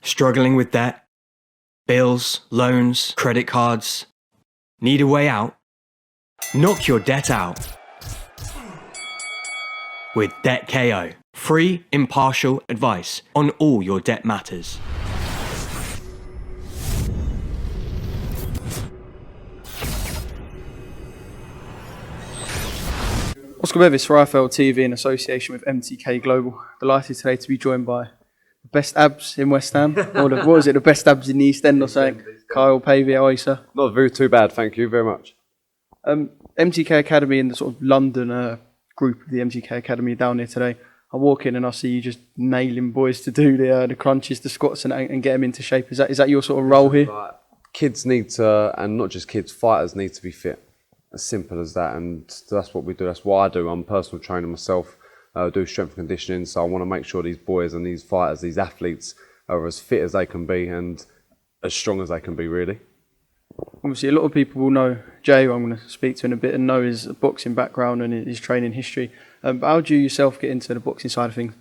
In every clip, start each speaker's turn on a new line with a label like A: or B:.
A: Struggling with debt? Bills, loans, credit cards? Need a way out? Knock your debt out with Debt KO. Free, impartial advice on all your debt matters.
B: Oscar Bevis for IFL TV in association with MTK Global. Delighted today to be joined by the best abs in West Ham. Or what was it, the best abs in the East End or something? Kyle Paevie, how are you, sir?
C: Not very too bad, thank you very much.
B: MTK Academy and the sort of London group of the MTK Academy down here today. I walk in and I see you just nailing boys to do the crunches, the squats and get them into shape. Is that your sort of role here?
C: Kids need to, and not just kids, fighters need to be fit. As simple as that, and that's what we do. That's what I do. I'm a personal trainer myself. I do strength and conditioning, so I want to make sure these boys and these fighters, these athletes, are as fit as they can be and as strong as they can be, really.
B: Obviously, a lot of people will know Jay, who I'm going to speak to in a bit, and know his boxing background and his training history. But how did you yourself get into the boxing side of things?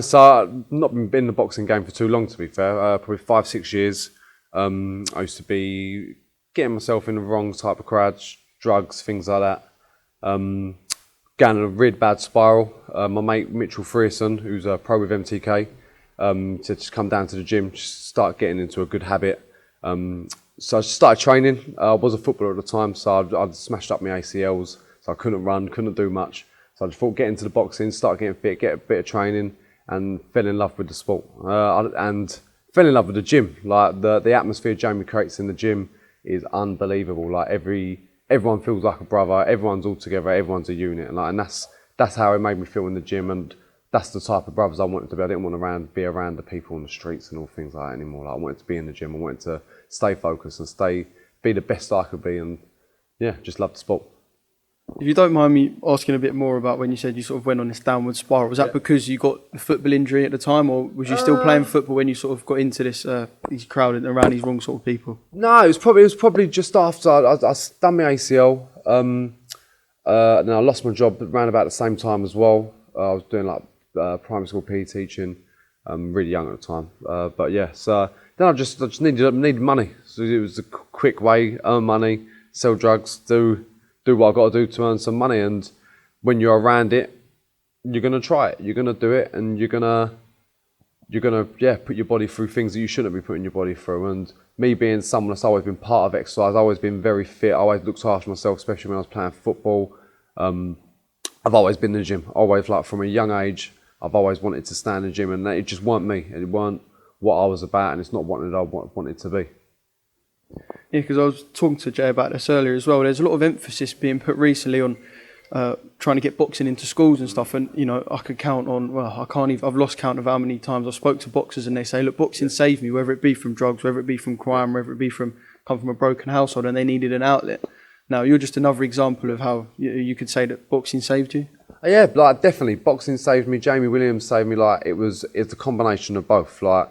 C: So I've not been in the boxing game for too long, to be fair. Probably 5-6 years. I used to be getting myself in the wrong type of crowds, drugs, things like that. Going in a really bad spiral. My mate Mitchell Frearson, who's a pro with MTK, said just come down to the gym, just start getting into a good habit. So I started training. I was a footballer at the time, so I'd smashed up my ACLs, so I couldn't run, couldn't do much. So I just thought, get into the boxing, start getting fit, get a bit of training, and fell in love with the sport. And fell in love with the gym. Like the atmosphere Jamie creates in the gym is unbelievable. Like everyone feels like a brother, everyone's all together, everyone's a unit, and that's how it made me feel in the gym, and that's the type of brothers I wanted to be. I didn't want to be around the people on the streets and all things like that anymore. Like I wanted to be in the gym, I wanted to stay focused and be the best I could be, and yeah, just love the sport.
B: If you don't mind me asking a bit more about when you said you sort of went on this downward spiral, was that because you got a football injury at the time, or was you still playing football when you sort of got into this these crowd and around these wrong sort of people?
C: No, it was probably just after I done my ACL. Then I lost my job around about the same time as well. I was doing like primary school PE teaching. Really young at the time, but yeah. So then I just needed money. So it was a quick way, earn money, sell drugs, do what I got to do to earn some money. And when you're around it, you're gonna try it. You're gonna do it, and you're gonna put your body through things that you shouldn't be putting your body through. And me being someone that's always been part of exercise, I've always been very fit. I always looked after myself, especially when I was playing football. I've always been in the gym. Always, like from a young age, I've always wanted to stand in the gym, and it just weren't me. It weren't what I was about, and it's not what I wanted to be.
B: Yeah, because I was talking to Jay about this earlier as well. There's a lot of emphasis being put recently on trying to get boxing into schools and stuff. And, you know, I could count on, I've lost count of how many times I spoke to boxers and they say, look, boxing saved me, whether it be from drugs, whether it be from crime, whether it be come from a broken household, and they needed an outlet. Now, you're just another example of how you could say that boxing saved you.
C: Yeah, like definitely. Boxing saved me. Jamie Williams saved me. Like it's a combination of both. Like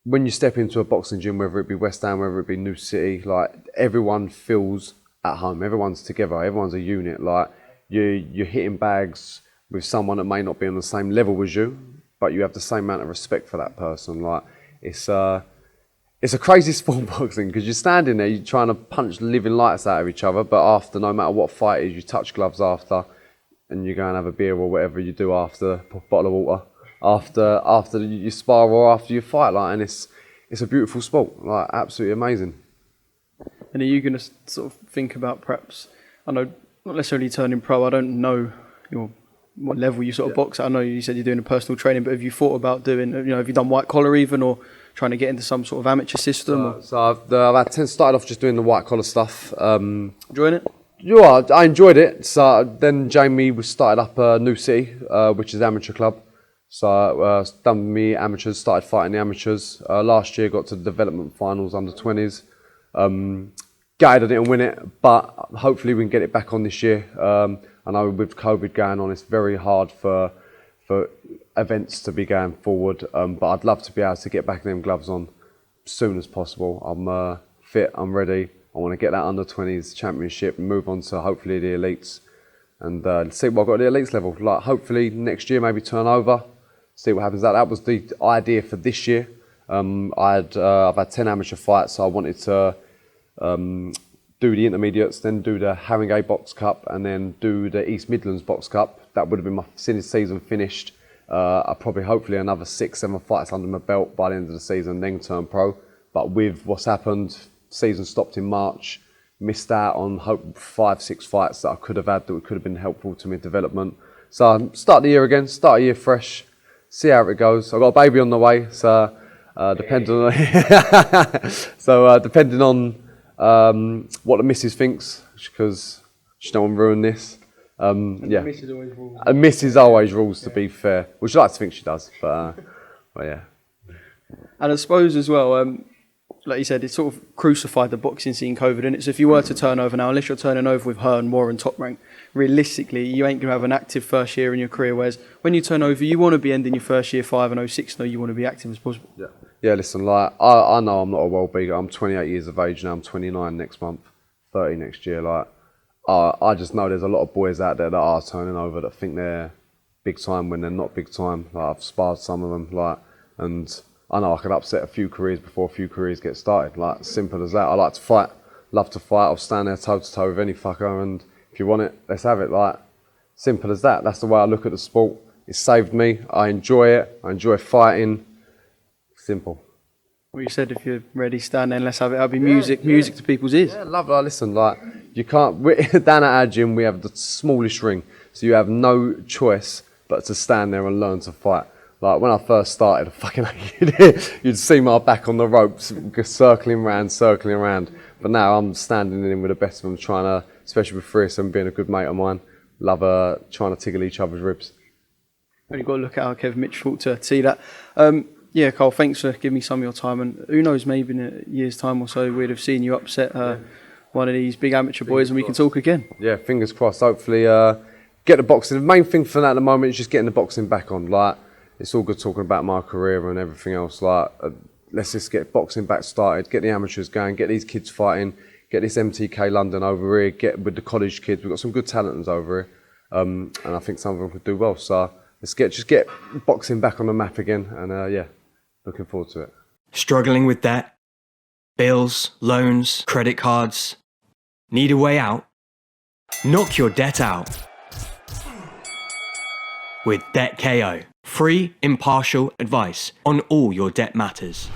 C: when you step into a boxing gym, whether it be West Ham, whether it be New City, like everyone feels at home. Everyone's together. Everyone's a unit. Like you're hitting bags with someone that may not be on the same level as you, but you have the same amount of respect for that person. Like it's a crazy sport, boxing, because you're standing there, you're trying to punch the living lights out of each other, but after, no matter what fight it is, you touch gloves after, and you go and have a beer or whatever you do after, a bottle of water, after you spar or after you fight, like, and it's a beautiful sport, like absolutely amazing.
B: And are you going to sort of think about perhaps, I know, not necessarily turning pro, I don't know what level you sort of box at. I know you said you're doing a personal training, but have you thought about doing, have you done white collar even, or trying to get into some sort of amateur system?
C: So I've started off just doing the white collar stuff.
B: Enjoying it?
C: Yeah, I enjoyed it. So then Jamie started up New City, which is an amateur club. So done me amateurs, started fighting the amateurs. Last year got to the development finals under 20s. Gutted I didn't win it, but hopefully we can get it back on this year. I know with COVID going on, it's very hard for events to be going forward, but I'd love to be able to get back them gloves on as soon as possible. I'm fit, I'm ready. I want to get that under 20s championship and move on to hopefully the elites and see what I've got at the elites level. Like hopefully next year maybe turn over, see what happens. That was the idea for this year. I've had 10 amateur fights, so I wanted to do the intermediates, then do the Haringey Box Cup, and then do the East Midlands Box Cup. That would have been my season finished. I probably hopefully another 6-7 fights under my belt by the end of the season, then turn pro. But with what's happened, season stopped in March, missed out on 5-6 fights that I could have had that could have been helpful to my development. So start the year again, start a year fresh, see how it goes. I've got a baby on the way, so depending on what the missus thinks, because she don't want to ruin this. Yeah, a missus always rules, to be fair, which I like to think she does, but yeah.
B: And I suppose as well, like you said, it sort of crucified the boxing scene, COVID, and so if you were to turn over now, unless you're turning over with Hearn, Warren, Top Rank, realistically, you ain't going to have an active first year in your career, whereas when you turn over, you want to be ending your first year 5-0, 6-0, you want to be active as possible.
C: Yeah, listen, like, I know I'm not a world beater. I'm 28 years of age now, I'm 29 next month, 30 next year. Like, I just know there's a lot of boys out there that are turning over that think they're big time when they're not big time. Like, I've sparred some of them, like, and I know I could upset a few careers before a few careers get started. Like, simple as that. I like to fight, love to fight. I'll stand there toe to toe with any fucker, and if you want it, let's have it. Like, simple as that. That's the way I look at the sport. It saved me. I enjoy it. I enjoy fighting. Simple.
B: Well, you said if you're ready, stand there and let's have it. That'll be music to people's ears.
C: Yeah, love it. Listen, like, you can't. Down at our gym, we have the smallest ring, so you have no choice but to stand there and learn to fight. Like, when I first started, you'd see my back on the ropes, circling around. But now I'm standing in with the best of them, trying to, especially with 3 of them being a good mate of mine, love trying to tickle each other's ribs.
B: Only got to look at how Kevin Mitch thought to see that. Yeah, Carl, thanks for giving me some of your time. And who knows, maybe in a year's time or so, we'd have seen you upset one of these big amateur boys and we can talk again.
C: Yeah, fingers crossed. Hopefully, get the boxing. The main thing for that at the moment is just getting the boxing back on. Like, it's all good talking about my career and everything else. Like, let's just get boxing back started, get the amateurs going, get these kids fighting, get this MTK London over here, get with the college kids. We've got some good talents over here, and I think some of them could do well. So let's just get boxing back on the map again, and yeah, looking forward to it.
A: Struggling with debt? Bills, loans, credit cards? Need a way out? Knock your debt out with Debt KO. Free, impartial advice on all your debt matters.